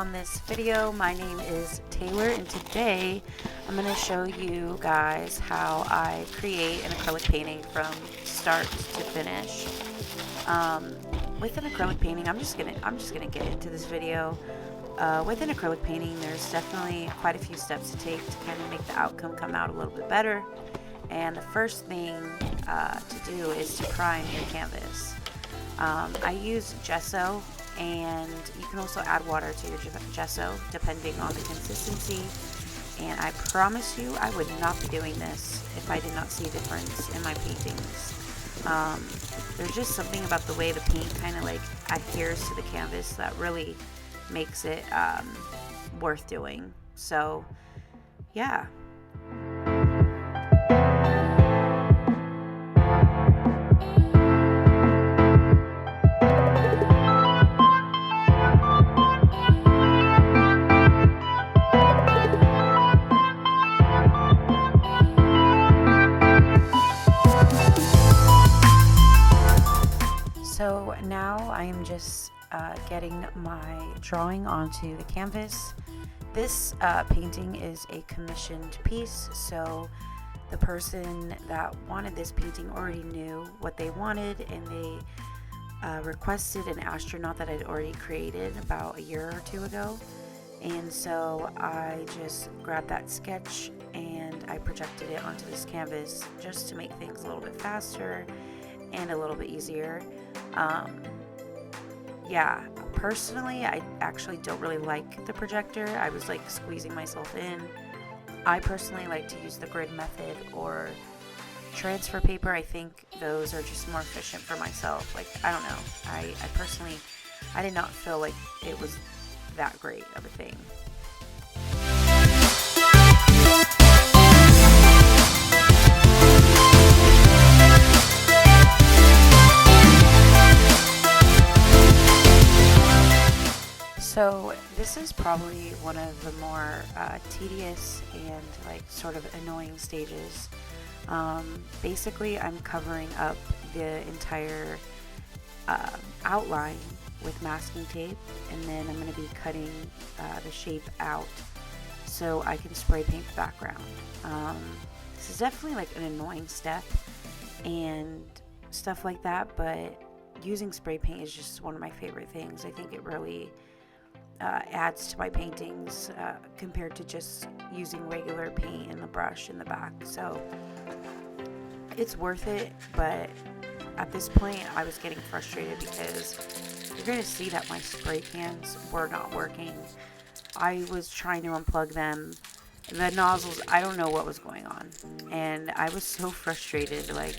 on this video. My name is Taylor, and today I'm going to show you guys how I create an acrylic painting from start to finish. With an acrylic painting, I'm just gonna get into this video. With an acrylic painting, there's definitely quite a few steps to take to kind of make the outcome come out a little bit better. And the first thing to do is to prime your canvas. I use gesso, and you can also add water to your gesso depending on the consistency. And I promise you, I would not be doing this if I did not see a difference in my paintings. There's just something about the way the paint kind of like adheres to the canvas that really makes it worth doing. So yeah. So now I am just getting my drawing onto the canvas. This painting is a commissioned piece, so the person that wanted this painting already knew what they wanted, and they requested an astronaut that I'd already created about a year or two ago. And so I just grabbed that sketch and I projected it onto this canvas just to make things a little bit faster and a little bit easier. Yeah, personally, I actually don't really like the projector. I was like squeezing myself in. I personally like to use the grid method or transfer paper. I think those are just more efficient for myself. Like, I don't know. I personally, I did not feel like it was that great of a thing. So this is probably one of the more tedious and like sort of annoying stages. Basically, I'm covering up the entire outline with masking tape, and then I'm going to be cutting the shape out so I can spray paint the background. This is definitely like an annoying step and stuff like that, but using spray paint is just one of my favorite things. I think it really adds to my paintings compared to just using regular paint and the brush in the back. So it's worth it, but at this point I was getting frustrated because you're going to see that my spray cans were not working. I was trying to unplug them. The nozzles, I don't know what was going on, and I was so frustrated. Like,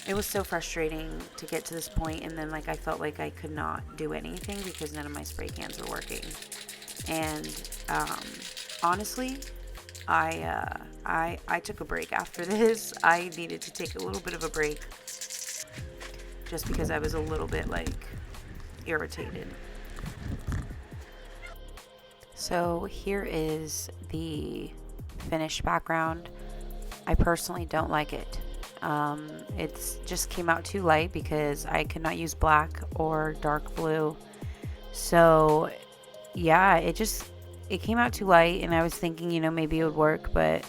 it was so frustrating to get to this point, and then like I felt like I could not do anything because none of my spray cans were working. And honestly, I took a break after this. I needed to take a little bit of a break just because I was a little bit like irritated. So here is the finished background. I personally don't like it. It's just came out too light because I could not use black or dark blue. So yeah, it came out too light, and I was thinking, maybe it would work, but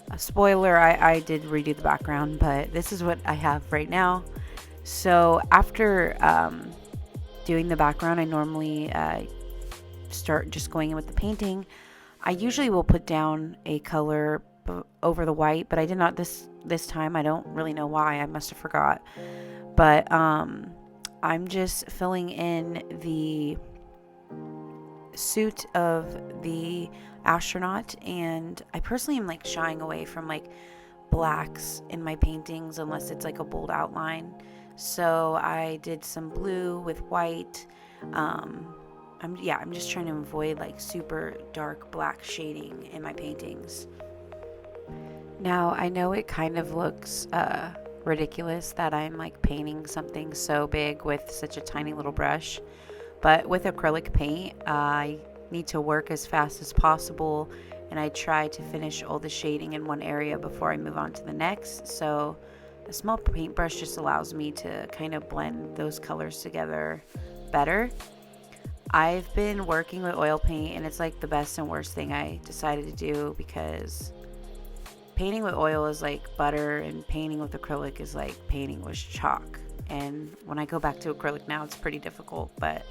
a spoiler, I did redo the background, but this is what I have right now. So after doing the background, I normally start just going in with the painting. I usually will put down a color over the white, but I did not this time. I don't really know why. I must have forgot. But I'm just filling in the suit of the astronaut, and I personally am like shying away from like blacks in my paintings unless it's like a bold outline. So I did some blue with white. I'm just trying to avoid like super dark black shading in my paintings. Now, I know it kind of looks ridiculous that I'm like painting something so big with such a tiny little brush, but with acrylic paint, I need to work as fast as possible, and I try to finish all the shading in one area before I move on to the next. So a small paintbrush just allows me to kind of blend those colors together better. I've been working with oil paint, and it's like the best and worst thing I decided to do, because painting with oil is like butter and painting with acrylic is like painting with chalk. And when I go back to acrylic now, it's pretty difficult, but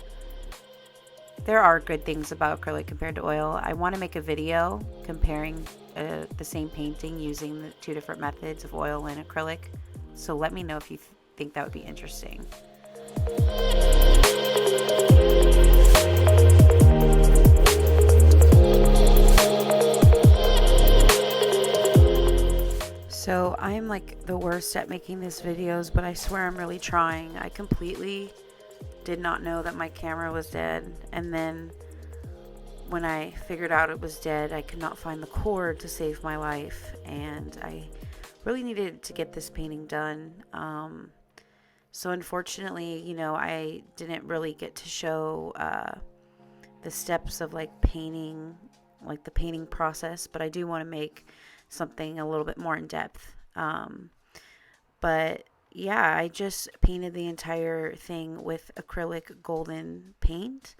there are good things about acrylic compared to oil. I want to make a video comparing the same painting using the two different methods of oil and acrylic. So let me know if you think that would be interesting. So I am like the worst at making these videos, but I swear I'm really trying. I completely did not know that my camera was dead, and then when I figured out it was dead, I could not find the cord to save my life, and I really needed to get this painting done. So unfortunately, you know, I didn't really get to show the steps of like painting, like the painting process, but I do want to make something a little bit more in depth. But yeah, I just painted the entire thing with acrylic golden paint.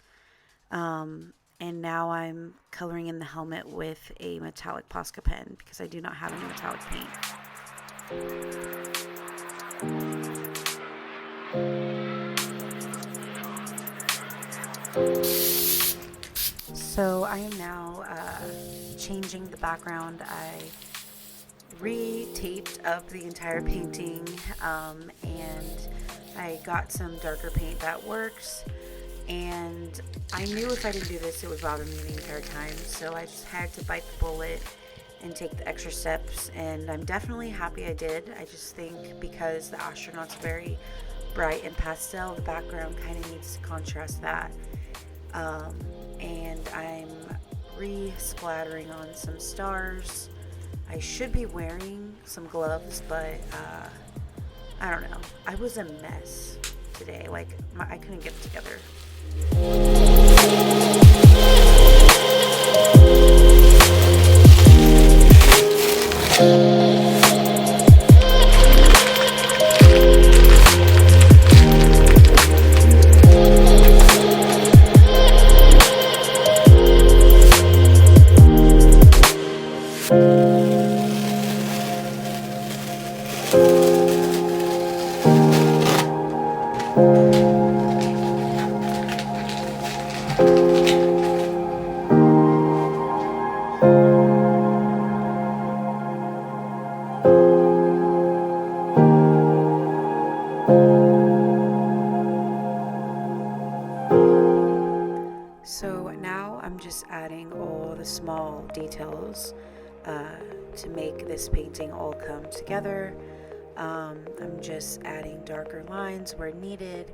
And now I'm coloring in the helmet with a metallic Posca pen because I do not have any metallic paint. So I am now changing the background. I re-taped up the entire painting, and I got some darker paint that works. And I knew if I didn't do this, it would bother me the entire time. So I just had to bite the bullet and take the extra steps. And I'm definitely happy I did. I just think because the astronaut's very bright and pastel, the background kind of needs to contrast that. And I'm re-splattering on some stars. I should be wearing some gloves, but I don't know. I was a mess today. Like, I couldn't get it together. So now I'm just adding all the small details to make this painting all come together. I'm just adding darker lines where needed,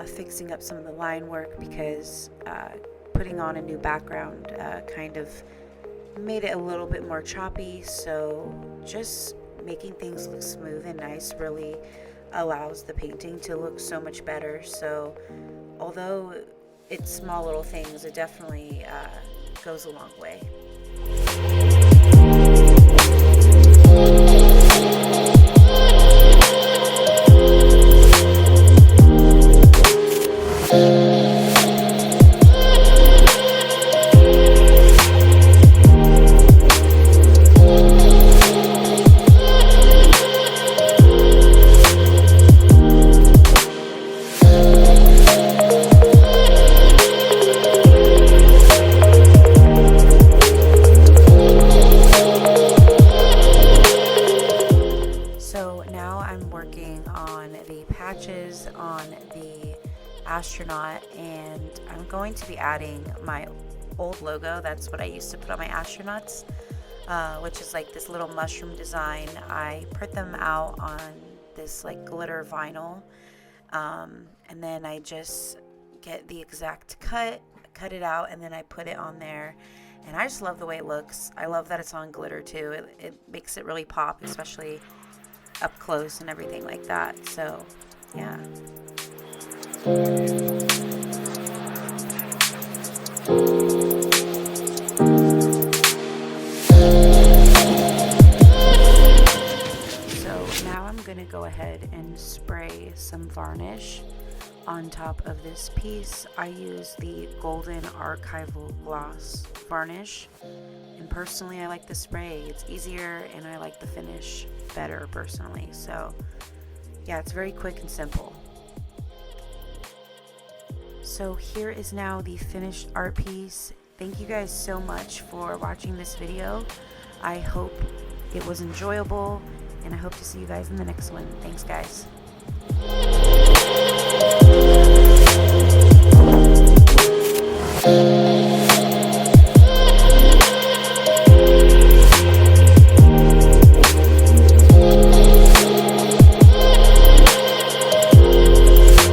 fixing up some of the line work because putting on a new background kind of made it a little bit more choppy. So just making things look smooth and nice really allows the painting to look so much better. So although it's small little things, it definitely goes a long way. On the astronaut, and I'm going to be adding my old logo. That's what I used to put on my astronauts, which is like this little mushroom design. I print them out on this like glitter vinyl, and then I just get the exact cut it out, and then I put it on there, and I just love the way it looks. I love that it's on glitter too. It makes it really pop, especially up close and everything like that. So yeah. So now I'm gonna go ahead and spray some varnish On top of this piece, I use the Golden Archival Gloss Varnish. And personally, I like the spray. It's easier and I like the finish better personally. So yeah, it's very quick and simple. So here is now the finished art piece. Thank you guys so much for watching this video. I hope it was enjoyable and I hope to see you guys in the next one. Thanks guys. Thank you.